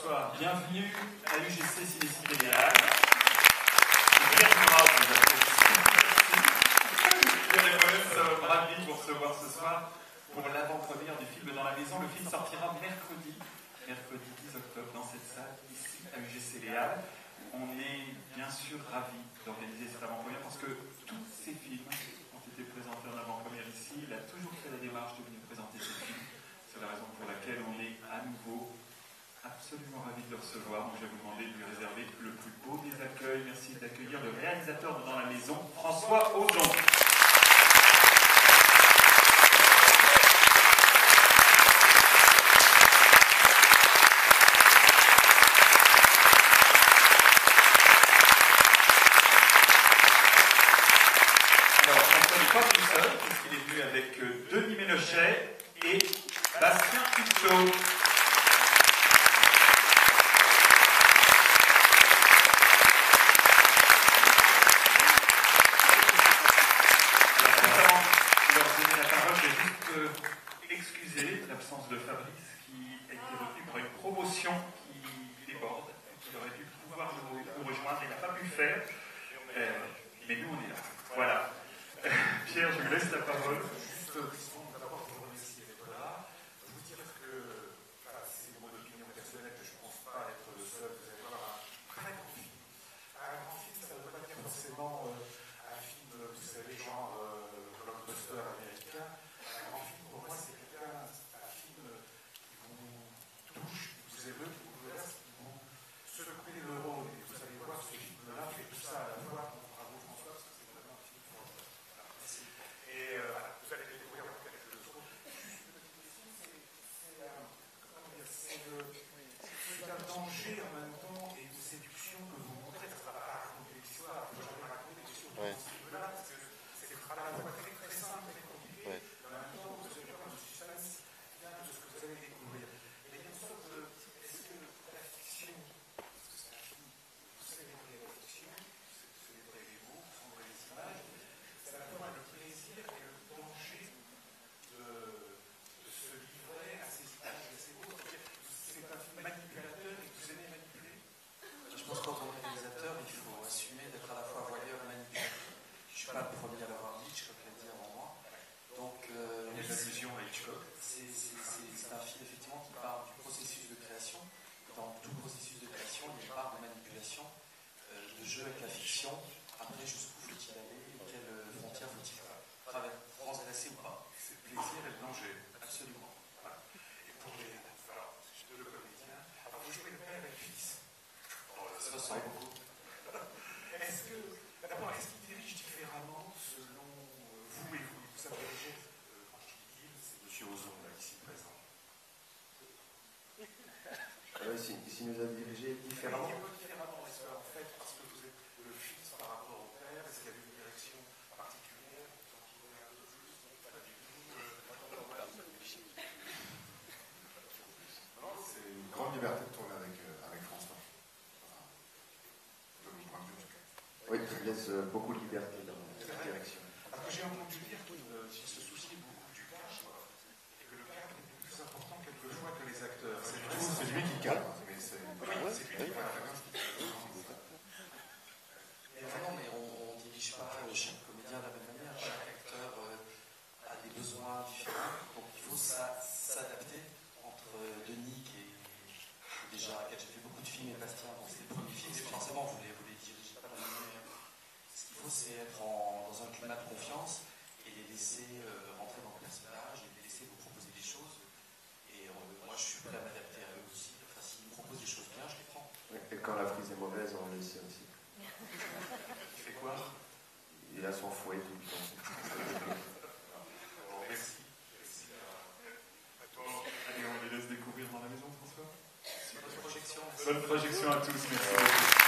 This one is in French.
Bonsoir, bienvenue à UGC Cinécité Idéal. Pierre Murat, vous sommes ravis de vous recevoir ce soir pour l'avant-première du film Dans la maison. Le film sortira mercredi 10 octobre, dans cette salle, ici à UGC Léal. On est bien sûr ravis d'organiser cette avant-première parce que tous ces films ont été présentés en avant-première ici. Il a toujours fait la démarche de venir présenter ces films. C'est la raison pour laquelle on est à nouveau absolument ravis de le recevoir. Donc, je vais vous demander de lui réserver le plus beau des accueils. Merci d'accueillir le réalisateur de Dans la maison, François Ozon. Alors, François n'est pas tout seul, puisqu'il est venu avec Denis Ménochet et Bastien Huchelot. L'absence de Fabrice qui a été retenu pour une promotion qui déborde, qui aurait dû pouvoir nous rejoindre, il n'a pas pu le faire, mais nous on est là. Voilà. Pierre, je vous laisse la parole. D'abord, je vous remercie d'être là. Vous dire que c'est mon opinion personnelle que je ne pense pas être le seul. Vous allez voir un très grand film. Un grand film, ça ne veut pas dire forcément un film, vous savez, genre blockbuster américain. Un grand film, pour moi, c'est un film qui vous touche, qui vous émeut, qui vous bouleverse, qui vous secoue les neurones. Et vous allez voir, ce film-là fait tout ça à la fois. Bravo François, parce que c'est vraiment un film fort. Et vous allez découvrir dans quelques autres. C'est un danger en même temps et une séduction que vous montrez. Ça ne va pas raconter l'histoire. Je vais raconter l'histoire de ce film-là, parce que c'est à la fois très très simple, très compliqué. Mais en même temps, vous avez un suspense bien de ce que vous allez découvrir. Et il y a une sorte de. Est-ce que la fiction, parce que c'est un film, vous célébrez la fiction, vous célébrez les mots, vous célébrez les images, c'est à la fois le plaisir et le danger de se livrer à ces images et à ces mots. C'est un film manipulateur et vous aimez manipuler. Je pense qu'en tant que réalisateur, il faut assumer d'être à la fois voyeur et manipulateur. Je ne suis pas le premier à l'avoir dit, Hitchcock l'a dit avant moi. Donc, Il y a une allusion à Hitchcock. c'est un film effectivement qui part du processus de création. Dans tout processus de création, il y a une part de manipulation, de jeu avec la fiction. Après, jusqu'où faut-il aller et quelles frontières faut-il transgresser ou pas. C'est le plaisir et le danger. Absolument. Voilà. Et pour les. Alors, deux comédiens. Alors, vous jouez le père et le fils. Ça ressemble beaucoup. Est-ce qu'il dirige différemment selon vous et vous? Vous savez diriger, quand je dis il, c'est M. Ozon, là, ici présent. S'il nous a dirigé différemment. Un peu différemment, est-ce qu'en fait, parce que vous êtes le fils par rapport au père, est-ce qu'il y a une direction particulière? C'est une grande liberté de tourner avec François. De mon point de vue, en tout cas. Oui, ça laisse beaucoup de liberté dans cette direction. Parce que j'ai entendu dire qu'il se soucie beaucoup du cadre et que le cadre est plus important quelquefois que les acteurs. C'est lui qui cadre, mais c'est lui qui cadre. Non, mais on ne dirige pas chaque comédien de la même manière. Chaque acteur a des besoins différents. Donc il faut s'adapter entre Denis, qui est déjà, qui a déjà fait beaucoup de films, et Bastien, dans ses premiers films. Et forcément, vous les dirigez pas de la même manière. Ce qu'il faut, c'est être dans un climat de confiance et les laisser rentrer dans le personnage et les laisser vous proposer des choses. Et moi, je suis prêt à m'adapter à eux aussi. Enfin, s'ils me proposent des choses bien, je les prends. Et quand la frise est mauvaise, on le sait aussi. Tu fais quoi? Il a son fouet tout le temps. Bon, merci. Allez, on les laisse découvrir Dans la maison, François. Bonne projection. Bonne projection à tous, merci beaucoup.